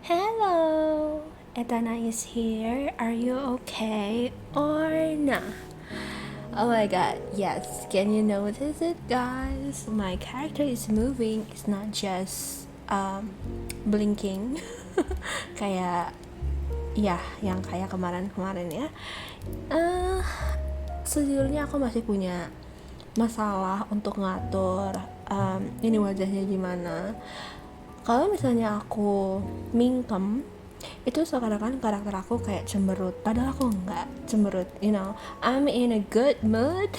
Hello, Etana is here. Are you okay or nah? Oh my god, yes. Can you notice it, guys? My character is moving. It's not just blinking. Kayak yang kayak kemarin-kemarin ya. Sejujurnya aku masih punya masalah untuk ngatur ini wajahnya gimana. Kalau misalnya aku mingkem, itu seakan-akan karakter aku kayak cemberut, padahal aku nggak cemberut, I'm in a good mood.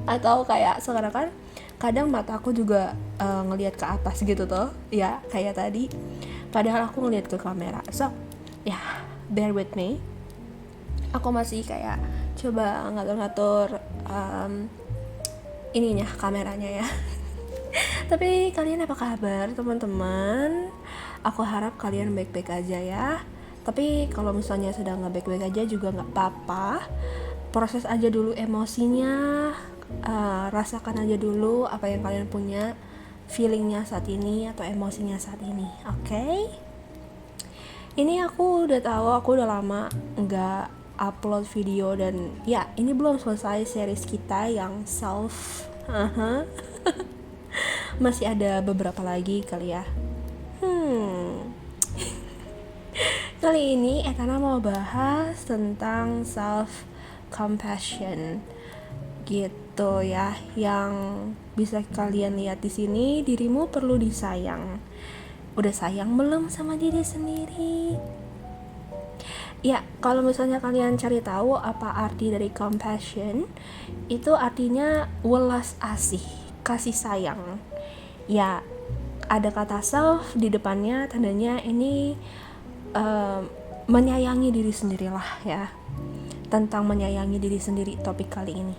Atau kayak seakan-akan kadang mata aku juga ngelihat ke atas gitu tuh, ya kayak tadi, padahal aku ngelihat ke kamera. So, bear with me. Aku masih kayak coba ngatur-ngatur ininya, kameranya ya. Tapi kalian apa kabar teman-teman? Aku harap kalian baik-baik aja ya. Tapi kalau misalnya sedang gak baik-baik aja juga gak apa-apa. Proses aja dulu emosinya, rasakan aja dulu apa yang kalian punya, feelingnya saat ini atau emosinya saat ini. Oke? Ini aku udah tahu, aku udah lama gak upload video. Dan ya, ini belum selesai series kita yang self. Masih ada beberapa lagi kali ya. Kali ini Etana mau bahas tentang self compassion gitu ya, yang bisa kalian lihat di sini. Dirimu perlu disayang. Udah sayang belum sama diri sendiri? Ya, kalau misalnya kalian cari tahu apa arti dari compassion, itu artinya welas asih, kasih sayang. Ya, ada kata self di depannya, tandanya ini menyayangi diri sendirilah ya. Tentang menyayangi diri sendiri topik kali ini.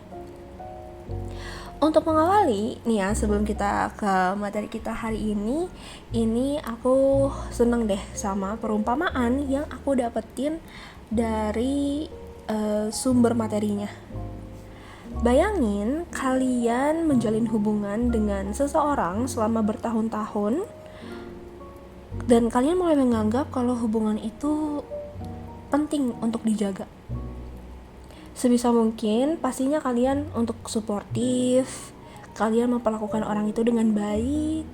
Untuk mengawali nih ya, sebelum kita ke materi kita hari ini aku seneng deh sama perumpamaan yang aku dapetin dari sumber materinya. Bayangin kalian menjalin hubungan dengan seseorang selama bertahun-tahun dan kalian mulai menganggap kalau hubungan itu penting untuk dijaga. Sebisa mungkin pastinya kalian untuk suportif, kalian memperlakukan orang itu dengan baik,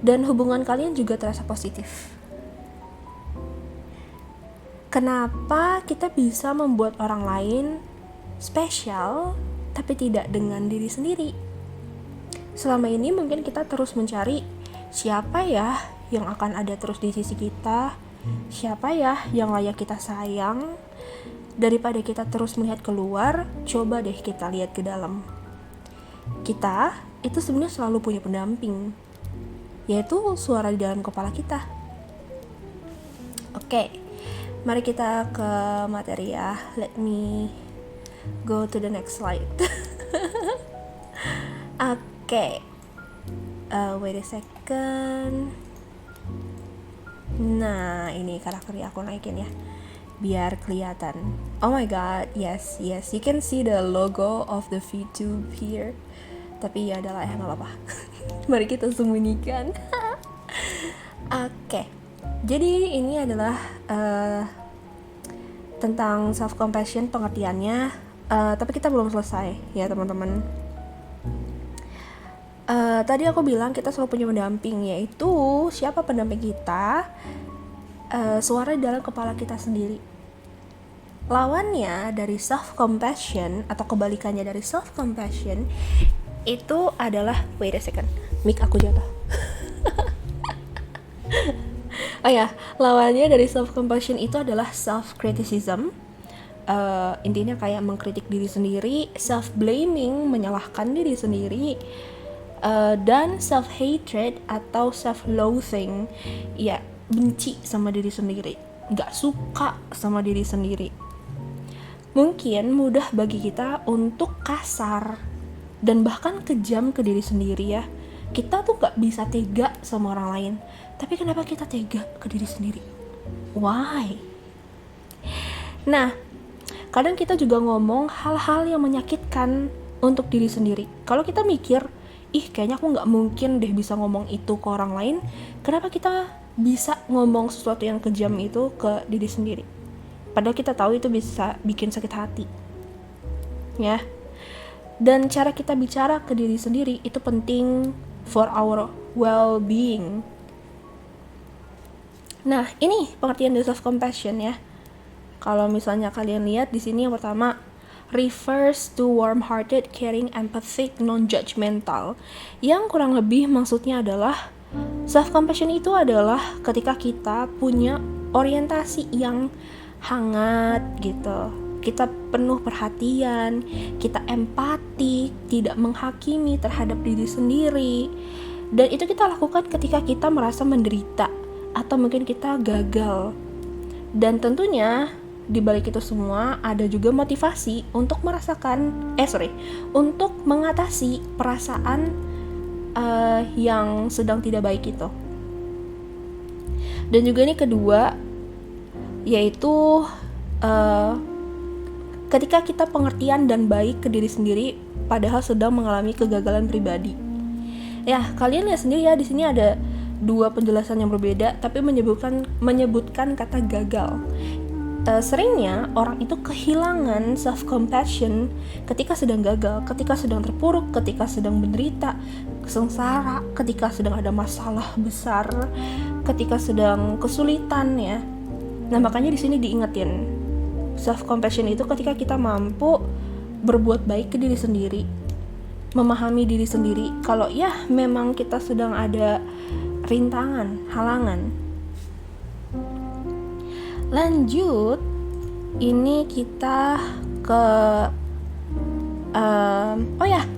dan hubungan kalian juga terasa positif. Kenapa kita bisa membuat orang lain spesial tapi tidak dengan diri sendiri? Selama ini mungkin kita terus mencari siapa ya yang akan ada terus di sisi kita, siapa ya yang layak kita sayang. Daripada kita terus melihat keluar, coba deh kita lihat ke dalam. Kita itu sebenarnya selalu punya pendamping, yaitu suara di dalam kepala kita. Oke, mari kita ke materi ya. Let me go to the next slide. Oke. Wait a second. Nah, ini karakternya aku naikin ya, biar kelihatan. Oh my god, yes, you can see the logo of the VTube here. Tapi ya adalah gak apa-apa. Mari kita sembunyikan. Oke. Jadi ini adalah tentang self compassion pengertiannya. Tapi kita belum selesai ya teman-teman. Tadi aku bilang kita selalu punya pendamping, yaitu siapa pendamping kita? Suara di dalam kepala kita sendiri. Lawannya dari self compassion atau kebalikannya dari self compassion itu adalah, wait a second, mic aku jatuh. Oh ya, lawannya dari self compassion itu adalah self criticism. Intinya kayak mengkritik diri sendiri, self blaming, menyalahkan diri sendiri. Dan self-hatred atau self-loathing, ya benci sama diri sendiri, gak suka sama diri sendiri. Mungkin mudah bagi kita untuk kasar dan bahkan kejam ke diri sendiri ya. Kita tuh gak bisa tega sama orang lain, tapi kenapa kita tega ke diri sendiri? Why? Nah, kadang kita juga ngomong hal-hal yang menyakitkan untuk diri sendiri. Kalau kita mikir, kayaknya aku gak mungkin deh bisa ngomong itu ke orang lain, kenapa kita bisa ngomong sesuatu yang kejam itu ke diri sendiri. Padahal kita tahu itu bisa bikin sakit hati. Ya. Dan cara kita bicara ke diri sendiri itu penting for our well-being. Nah, ini pengertian dari self-compassion ya. Kalau misalnya kalian lihat di sini yang pertama, refers to warm-hearted, caring, empathic, non-judgmental. Yang kurang lebih maksudnya adalah self-compassion itu adalah ketika kita punya orientasi yang hangat gitu. Kita penuh perhatian, kita empatik, tidak menghakimi terhadap diri sendiri. Dan itu kita lakukan ketika kita merasa menderita atau mungkin kita gagal. Dan tentunya di balik itu semua ada juga motivasi untuk untuk mengatasi perasaan yang sedang tidak baik itu. Dan juga ini kedua, yaitu ketika kita pengertian dan baik ke diri sendiri padahal sedang mengalami kegagalan pribadi. Ya, kalian lihat sendiri ya, di sini ada dua penjelasan yang berbeda tapi menyebutkan kata gagal. Seringnya orang itu kehilangan self-compassion ketika sedang gagal, ketika sedang terpuruk, ketika sedang menderita, sengsara, ketika sedang ada masalah besar, ketika sedang kesulitan ya. Nah, makanya di sini diingetin self-compassion itu ketika kita mampu berbuat baik ke diri sendiri, memahami diri sendiri kalau ya memang kita sedang ada rintangan, halangan. Lanjut, ini kita ke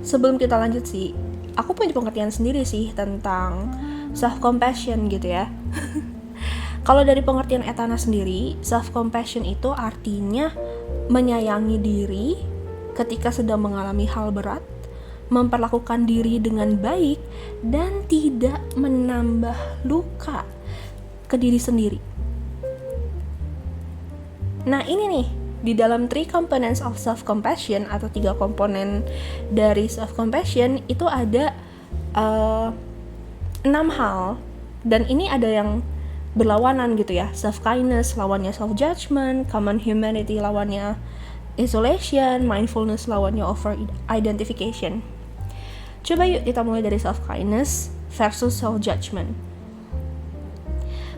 sebelum kita lanjut sih, aku punya pengertian sendiri sih tentang self-compassion gitu ya. Kalau dari pengertian Etana sendiri, self-compassion itu artinya menyayangi diri ketika sedang mengalami hal berat, memperlakukan diri dengan baik, dan tidak menambah luka ke diri sendiri. Nah, ini nih, di dalam 3 components of self-compassion atau 3 komponen dari self-compassion itu ada 6 hal, dan ini ada yang berlawanan gitu ya. Self-kindness lawannya self-judgment, common humanity lawannya isolation, mindfulness lawannya over-identification. Coba yuk kita mulai dari self-kindness versus self-judgment.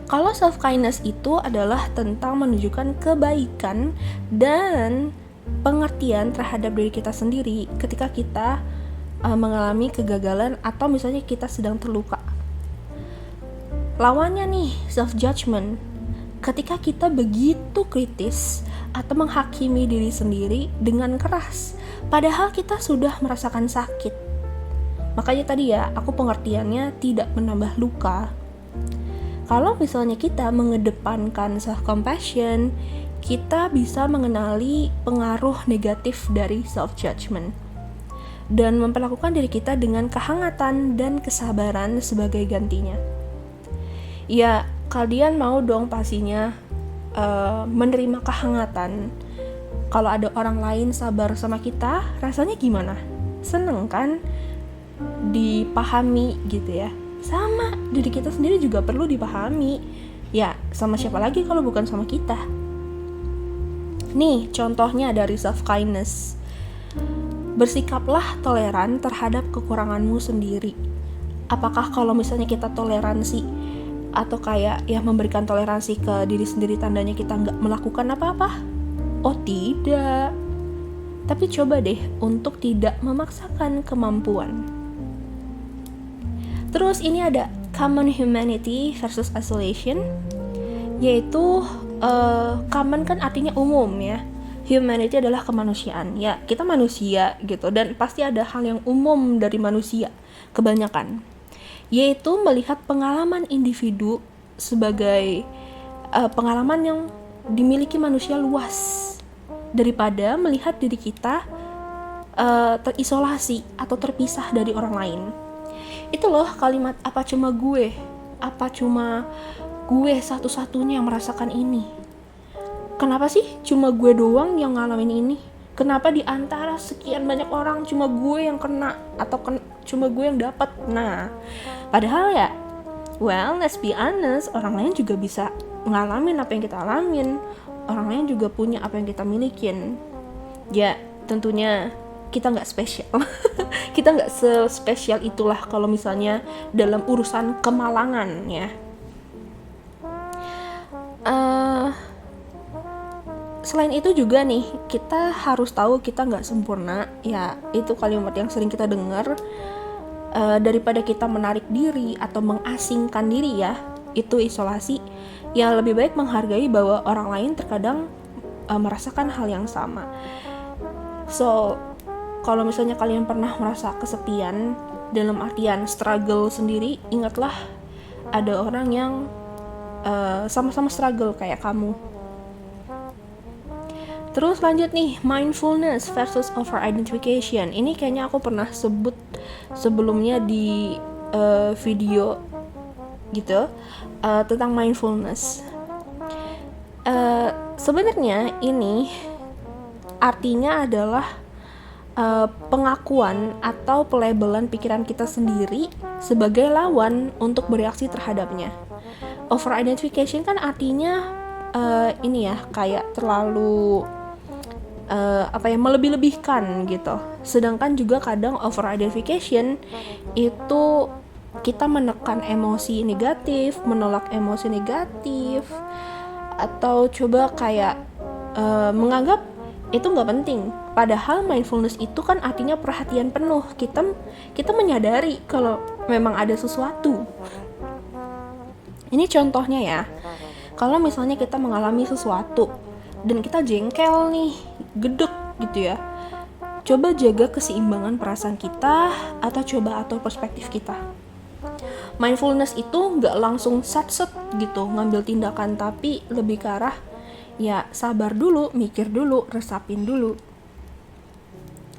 Kalau self-kindness itu adalah tentang menunjukkan kebaikan dan pengertian terhadap diri kita sendiri ketika kita mengalami kegagalan atau misalnya kita sedang terluka. Lawannya nih, self-judgment, ketika kita begitu kritis atau menghakimi diri sendiri dengan keras, padahal kita sudah merasakan sakit. Makanya tadi ya, aku pengertiannya tidak menambah luka. Kalau misalnya kita mengedepankan self-compassion, kita bisa mengenali pengaruh negatif dari self-judgment dan memperlakukan diri kita dengan kehangatan dan kesabaran sebagai gantinya. Ya, kalian mau dong pastinya menerima kehangatan. Kalau ada orang lain sabar sama kita, rasanya gimana? Seneng kan? Dipahami gitu ya. Sama, diri kita sendiri juga perlu dipahami. Ya, sama siapa lagi kalau bukan sama kita? Nih, contohnya dari self-kindness. Bersikaplah toleran terhadap kekuranganmu sendiri. Apakah kalau misalnya kita toleransi atau kayak ya memberikan toleransi ke diri sendiri tandanya kita nggak melakukan apa-apa? Oh tidak. Tapi coba deh untuk tidak memaksakan kemampuan. Terus ini ada common humanity versus isolation, yaitu common kan artinya umum ya. Humanity adalah kemanusiaan. Ya, kita manusia gitu, dan pasti ada hal yang umum dari manusia kebanyakan, yaitu melihat pengalaman individu sebagai pengalaman yang dimiliki manusia luas daripada melihat diri kita terisolasi atau terpisah dari orang lain. Itu loh kalimat apa cuma gue satu-satunya yang merasakan ini. Kenapa sih cuma gue doang yang ngalamin ini? Kenapa di antara sekian banyak orang cuma gue yang kena atau cuma gue yang dapat? Nah, padahal ya Well, let's be honest, orang lain juga bisa ngalamin apa yang kita alamin. Orang lain juga punya apa yang kita milikin. Ya, tentunya kita nggak spesial. Kita nggak sespesial itulah kalau misalnya dalam urusan kemalangan ya. Selain itu juga nih, kita harus tahu kita nggak sempurna. Ya, itu kalimat yang sering kita dengar. Daripada kita menarik diri atau mengasingkan diri ya, itu isolasi. Ya, lebih baik menghargai bahwa orang lain terkadang merasakan hal yang sama. So, kalau misalnya kalian pernah merasa kesepian dalam artian struggle sendiri, ingatlah ada orang yang sama-sama struggle kayak kamu. Terus lanjut nih, mindfulness versus over identification. Ini kayaknya aku pernah sebut sebelumnya di video gitu tentang mindfulness. Sebenarnya ini artinya adalah pengakuan atau pelabelan pikiran kita sendiri sebagai lawan untuk bereaksi terhadapnya. Over identification kan artinya ini ya, kayak terlalu melebih-lebihkan gitu. Sedangkan juga kadang over identification itu kita menekan emosi negatif, menolak emosi negatif, atau coba kayak menganggap itu nggak penting. Padahal mindfulness itu kan artinya perhatian penuh. Kita menyadari kalau memang ada sesuatu. Ini contohnya ya. Kalau misalnya kita mengalami sesuatu dan kita jengkel nih, gedek gitu ya, coba jaga keseimbangan perasaan kita atau perspektif kita. Mindfulness itu nggak langsung sat-set gitu ngambil tindakan, tapi lebih ke arah ya sabar dulu, mikir dulu, resapin dulu.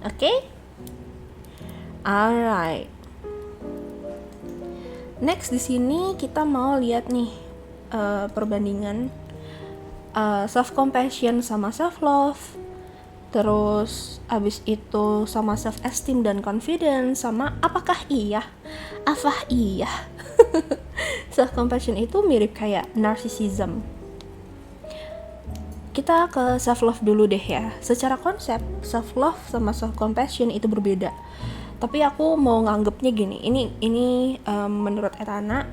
Oke? Alright. Next di sini kita mau lihat nih perbandingan self compassion sama self love, terus abis itu sama self esteem dan confidence, sama apa iya self compassion itu mirip kayak narcissism. Kita ke self love dulu deh ya. Secara konsep self love sama self compassion itu berbeda, tapi aku mau nganggepnya gini. Ini menurut Etana,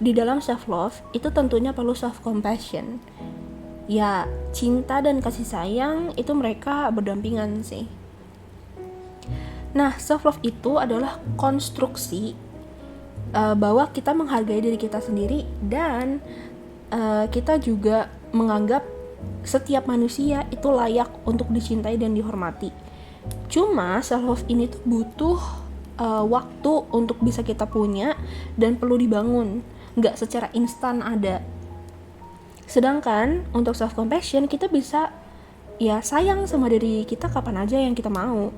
di dalam self love itu tentunya perlu self compassion. Ya, cinta dan kasih sayang itu mereka berdampingan sih. Nah, self love itu adalah konstruksi bahwa kita menghargai diri kita sendiri dan kita juga menganggap setiap manusia itu layak untuk dicintai dan dihormati. Cuma self love ini tuh butuh waktu untuk bisa kita punya dan perlu dibangun, nggak secara instan ada. Sedangkan untuk self compassion kita bisa ya sayang sama diri kita kapan aja yang kita mau.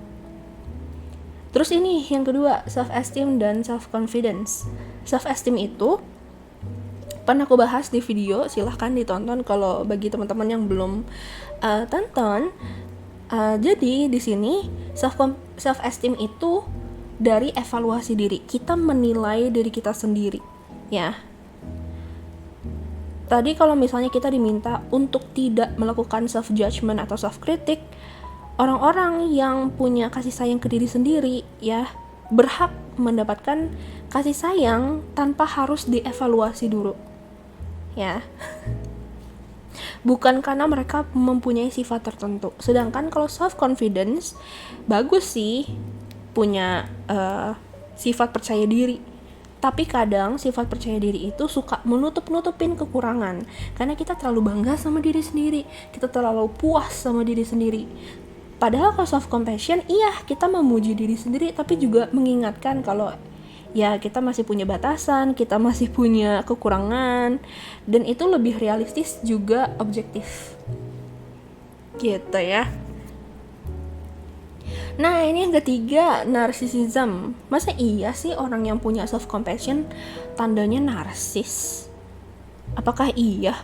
Terus ini yang kedua, self esteem dan self confidence. Self esteem itu pernah aku bahas di video, silahkan ditonton kalau bagi teman-teman yang belum tonton. Jadi di sini self esteem itu dari evaluasi diri, kita menilai diri kita sendiri ya. Tadi kalau misalnya kita diminta untuk tidak melakukan self judgment atau self critic, orang-orang yang punya kasih sayang ke diri sendiri ya berhak mendapatkan kasih sayang tanpa harus dievaluasi dulu ya. Bukan karena mereka mempunyai sifat tertentu. Sedangkan kalau self confidence bagus sih punya sifat percaya diri, tapi kadang sifat percaya diri itu suka menutup-nutupin kekurangan karena kita terlalu bangga sama diri sendiri, kita terlalu puas sama diri sendiri. Padahal kalau self compassion, iya kita memuji diri sendiri tapi juga mengingatkan kalau ya kita masih punya batasan, kita masih punya kekurangan, dan itu lebih realistis juga objektif gitu ya. Nah ini yang ketiga, narcissism. Masa iya sih orang yang punya self compassion tandanya narsis? Apakah iya?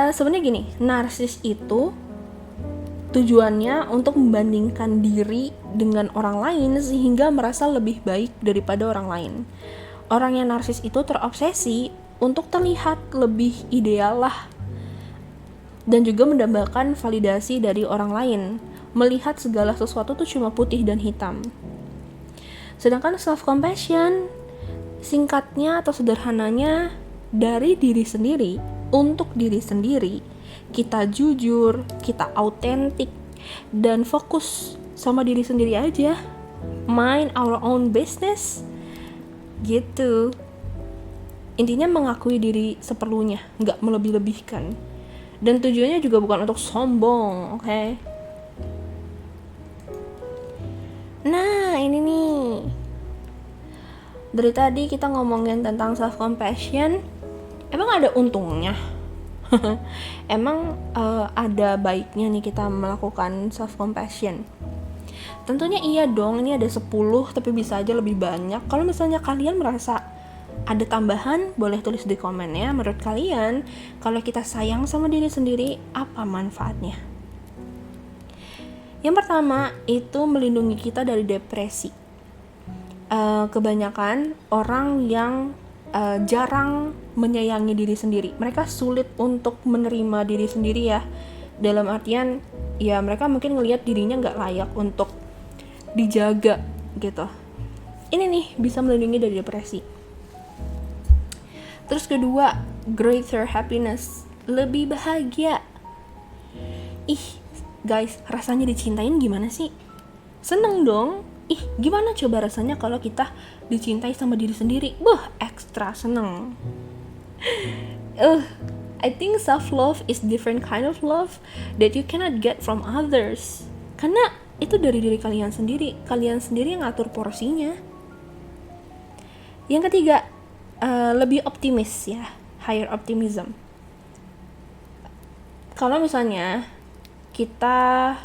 Sebenarnya gini, narsis itu tujuannya untuk membandingkan diri dengan orang lain sehingga merasa lebih baik daripada orang lain. Orang yang narsis itu terobsesi untuk terlihat lebih ideal lah, dan juga mendambakan validasi dari orang lain, melihat segala sesuatu tuh cuma putih dan hitam. Sedangkan self-compassion, singkatnya atau sederhananya, dari diri sendiri, untuk diri sendiri, kita jujur, kita autentik, dan fokus sama diri sendiri aja. Mind our own business, gitu. Intinya mengakui diri seperlunya, nggak melebih-lebihkan. Dan tujuannya juga bukan untuk sombong, oke? Nah, ini nih. Dari tadi kita ngomongin tentang self-compassion, emang ada untungnya? Emang ada baiknya nih kita melakukan self-compassion? Tentunya iya dong, ini ada 10, tapi bisa aja lebih banyak. Kalau misalnya kalian merasa ada tambahan, boleh tulis di komen ya. Menurut kalian, kalau kita sayang sama diri sendiri, apa manfaatnya? Yang pertama, itu melindungi kita dari depresi. Kebanyakan orang yang jarang menyayangi diri sendiri, mereka sulit untuk menerima diri sendiri ya. Dalam artian, ya mereka mungkin ngelihat dirinya nggak layak untuk dijaga gitu. Ini nih bisa melindungi dari depresi. Terus kedua, greater happiness, lebih bahagia. Guys, rasanya dicintain gimana sih? Seneng dong. Gimana coba rasanya kalau kita dicintai sama diri sendiri? Ekstra seneng. I think self-love is different kind of love that you cannot get from others. Karena itu dari diri kalian sendiri yang ngatur porsinya. Yang ketiga, lebih optimis ya, higher optimism. Kalau misalnya kita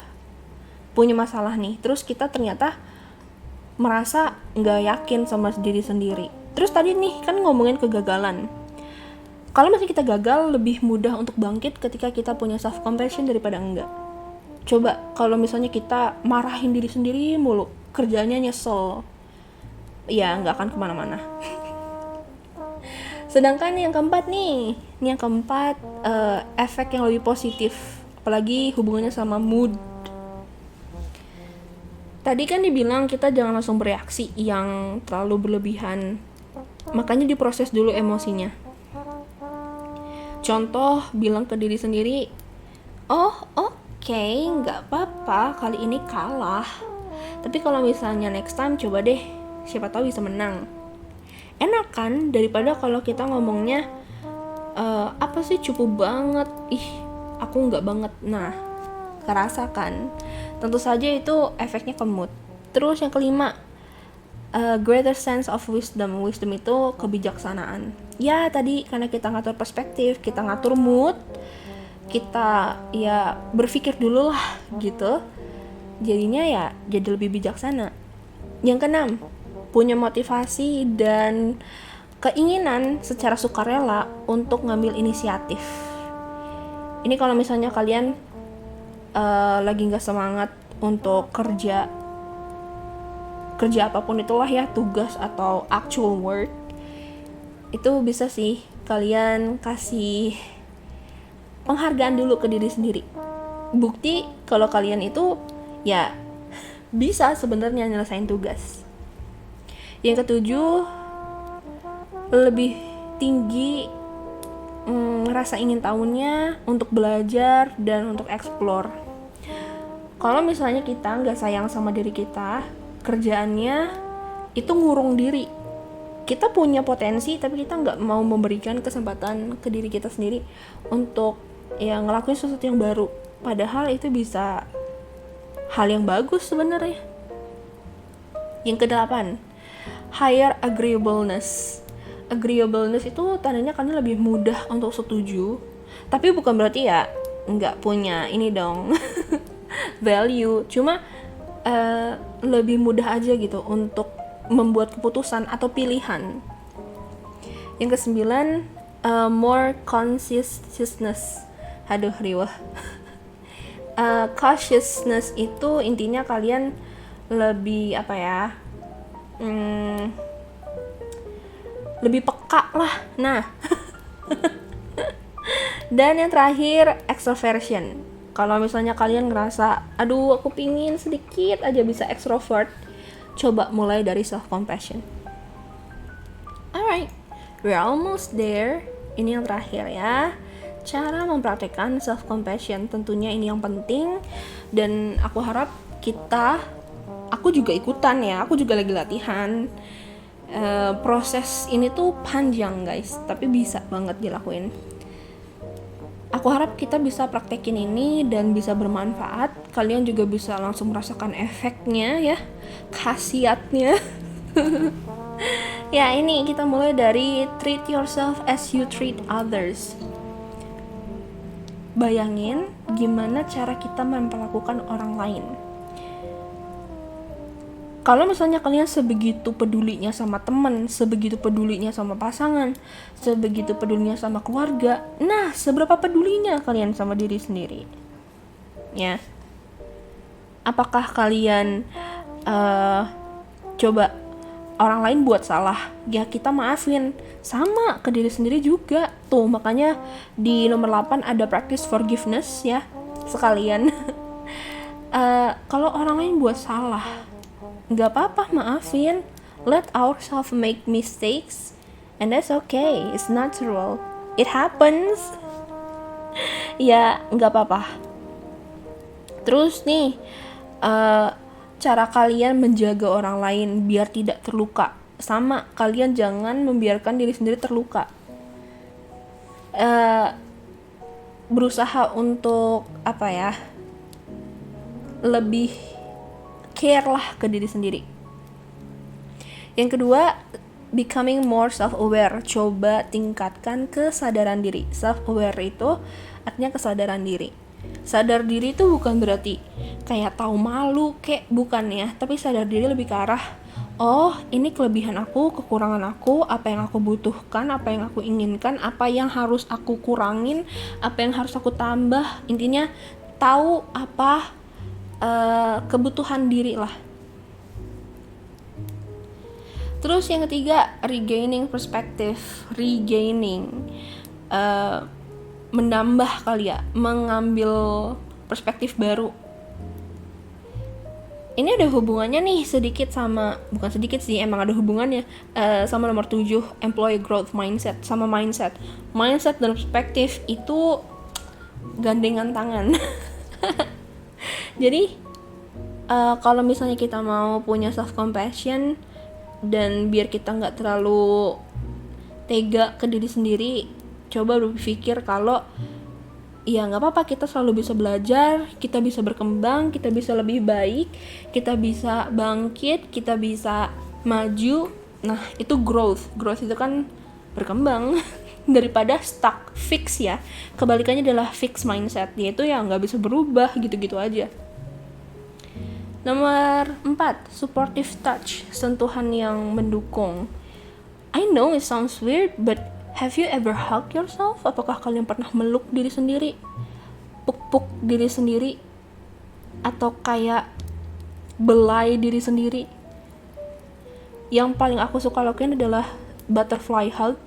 punya masalah nih, terus kita ternyata merasa nggak yakin sama diri sendiri. Terus tadi nih kan ngomongin kegagalan. Kalau misalnya kita gagal, lebih mudah untuk bangkit ketika kita punya self compassion daripada enggak. Coba kalau misalnya kita marahin diri sendiri mulu, kerjanya nyesel, ya nggak akan kemana-mana. Sedangkan yang keempat nih, efek yang lebih positif, apalagi hubungannya sama mood. Tadi kan dibilang kita jangan langsung bereaksi yang terlalu berlebihan, makanya diproses dulu emosinya. Contoh, bilang ke diri sendiri, oke, nggak apa-apa, kali ini kalah. Tapi kalau misalnya next time coba deh, siapa tahu bisa menang. Enak kan daripada kalau kita ngomongnya apa sih cupu banget, aku nggak banget. Nah, kerasa kan? Tentu saja itu efeknya ke mood. Terus yang kelima, greater sense of wisdom. Wisdom itu kebijaksanaan. Ya tadi karena kita ngatur perspektif, kita ngatur mood, kita ya berpikir dulu lah gitu. Jadinya ya jadi lebih bijaksana. Yang keenam, punya motivasi dan keinginan secara sukarela untuk ngambil inisiatif. Ini kalau misalnya kalian lagi nggak semangat untuk kerja apapun itulah ya, tugas atau actual work, itu bisa sih kalian kasih penghargaan dulu ke diri sendiri. Bukti kalau kalian itu ya bisa sebenarnya nyelesain tugas. Yang ketujuh, lebih tinggi rasa ingin tahunya untuk belajar dan untuk explore. Kalau misalnya kita nggak sayang sama diri kita, kerjaannya itu ngurung diri. Kita punya potensi tapi kita nggak mau memberikan kesempatan ke diri kita sendiri untuk ya ngelakuin sesuatu yang baru. Padahal itu bisa hal yang bagus sebenarnya. Yang kedelapan, higher agreeableness. Agreeableness itu tandanya karena lebih mudah untuk setuju, tapi bukan berarti ya nggak punya ini dong value, cuma lebih mudah aja gitu untuk membuat keputusan atau pilihan. Yang kesembilan, more consciousness. Riwah. Consciousness itu intinya kalian lebih lebih peka lah. Nah, dan yang terakhir, extroversion. Kalau misalnya kalian ngerasa, aduh aku pingin sedikit aja bisa extrovert, coba mulai dari self-compassion. Alright, we're almost there. Ini yang terakhir ya. Cara mempraktekkan self-compassion. Tentunya ini yang penting. Dan aku harap aku juga ikutan ya. Aku juga lagi latihan. Proses ini tuh panjang guys, tapi bisa banget dilakuin. Aku harap kita bisa praktekin ini dan bisa bermanfaat. Kalian juga bisa langsung merasakan efeknya ya, khasiatnya. Ya, ini kita mulai dari treat yourself as you treat others. Bayangin gimana cara kita memperlakukan orang lain. Kalau misalnya kalian sebegitu pedulinya sama teman, sebegitu pedulinya sama pasangan, sebegitu pedulinya sama keluarga, nah seberapa pedulinya kalian sama diri sendiri? Ya, apakah kalian coba orang lain buat salah, ya kita maafin, sama ke diri sendiri juga. Tuh makanya di nomor 8 ada practice forgiveness ya, sekalian. Kalau orang lain buat salah, gak apa-apa, maafin. Let ourselves make mistakes, and that's okay, it's natural, it happens. Ya gak apa-apa. Terus nih, cara kalian menjaga orang lain biar tidak terluka, sama kalian jangan membiarkan diri sendiri terluka. Berusaha untuk lebih care lah ke diri sendiri. Yang kedua, becoming more self-aware. Coba tingkatkan kesadaran diri. Self-aware itu artinya kesadaran diri. Sadar diri itu bukan berarti kayak tahu malu, bukan ya. Tapi sadar diri lebih ke arah, oh ini kelebihan aku, kekurangan aku, apa yang aku butuhkan, apa yang aku inginkan, apa yang harus aku kurangin, apa yang harus aku tambah. Intinya tahu apa kebutuhan diri lah. Terus yang ketiga, regaining perspective. Menambah kali ya, mengambil perspektif baru. Ini ada hubungannya nih sedikit sama, bukan sedikit sih, emang ada hubungannya sama nomor 7, employee growth mindset. Sama mindset dan perspektif itu gandengan tangan. Jadi kalau misalnya kita mau punya self compassion dan biar kita nggak terlalu tega ke diri sendiri, coba berpikir kalau ya nggak apa-apa, kita selalu bisa belajar, kita bisa berkembang, kita bisa lebih baik, kita bisa bangkit, kita bisa maju. Nah itu growth itu kan berkembang. Daripada stuck, fix ya. Kebalikannya adalah fix mindset, yaitu yang nggak bisa berubah gitu-gitu aja. Nomor 4, supportive touch, sentuhan yang mendukung. I know it sounds weird, but have you ever hug yourself? Apakah kalian pernah meluk diri sendiri? Puk-puk diri sendiri? Atau kayak belai diri sendiri? Yang paling aku suka lakuin adalah butterfly hug.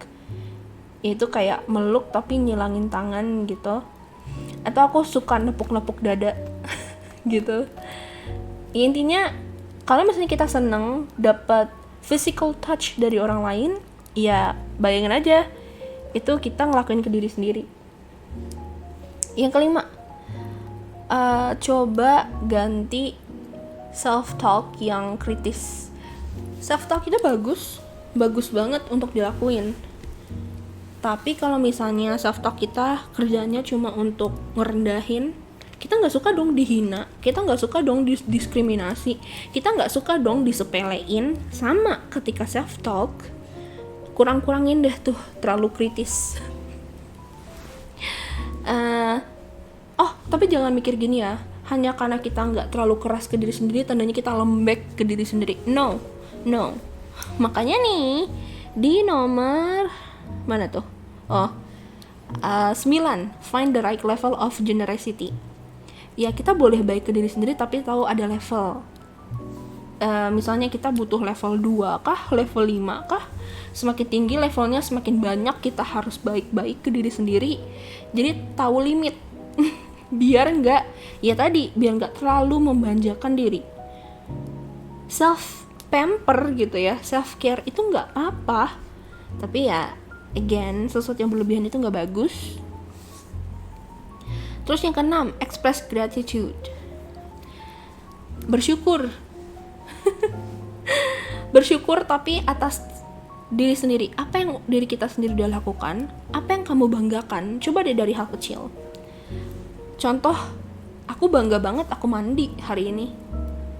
Itu kayak meluk tapi nyilangin tangan gitu. Atau aku suka nepuk-nepuk dada gitu. Intinya kalau misalnya kita seneng dapat physical touch dari orang lain, ya bayangin aja itu kita ngelakuin ke diri sendiri. Yang kelima, coba ganti self talk yang kritis. Self talk itu bagus banget untuk dilakuin. Tapi kalau misalnya self talk kita kerjanya cuma untuk ngerendahin, kita nggak suka dong dihina, kita nggak suka dong diskriminasi, kita nggak suka dong disepelein. Sama ketika self talk, kurang-kurangin deh tuh terlalu kritis. Tapi jangan mikir gini ya, hanya karena kita nggak terlalu keras ke diri sendiri tandanya kita lembek ke diri sendiri. No. Makanya nih di nomor mana tuh? 9, find the right level of generosity. Ya kita boleh baik ke diri sendiri tapi tahu ada level. Misalnya kita butuh level 2 kah, level 5 kah, semakin tinggi levelnya semakin banyak kita harus baik-baik ke diri sendiri. Jadi tahu limit biar nggak terlalu memanjakan diri. Self pamper gitu ya, self care itu nggak apa, tapi ya again, sesuatu yang berlebihan itu nggak bagus. Terus yang keenam, express gratitude. Bersyukur. Bersyukur tapi atas diri sendiri. Apa yang diri kita sendiri udah lakukan, apa yang kamu banggakan, coba deh dari hal kecil. Contoh, aku bangga banget aku mandi hari ini.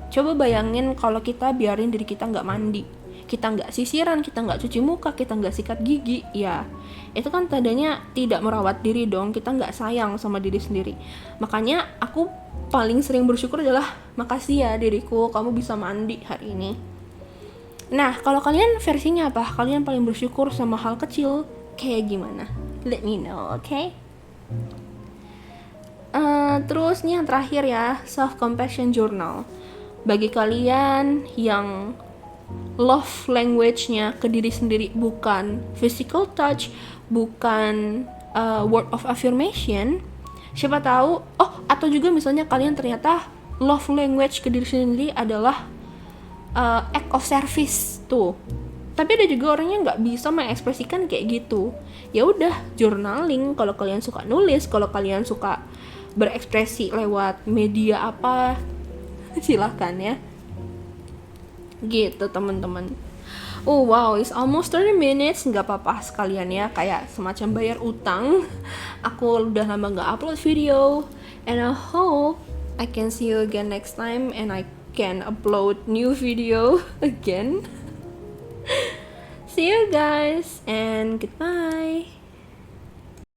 Coba bayangin kalau kita biarin diri kita nggak mandi, kita nggak sisiran, kita nggak cuci muka, kita nggak sikat gigi, ya itu kan tandanya tidak merawat diri dong, kita nggak sayang sama diri sendiri. Makanya aku paling sering bersyukur adalah makasih ya diriku, kamu bisa mandi hari ini. Nah, kalau kalian versinya apa? Kalian paling bersyukur sama hal kecil kayak gimana? Let me know, okay? Terus nih yang terakhir ya, self compassion journal. Bagi kalian yang love language-nya ke diri sendiri bukan physical touch, bukan word of affirmation, siapa tahu, atau juga misalnya kalian ternyata love language ke diri sendiri adalah act of service tuh. Tapi ada juga orang yang nggak bisa mengekspresikan kayak gitu. Ya udah, journaling. Kalau kalian suka nulis, kalau kalian suka berekspresi lewat media apa, silahkan ya. Gitu teman-teman. Oh wow, it's almost 30 minutes. Nggak apa-apa sekalian ya, kayak semacam bayar utang. Aku udah lama nggak upload video, and I hope I can see you again next time, and I can upload new video again. See you guys, and goodbye.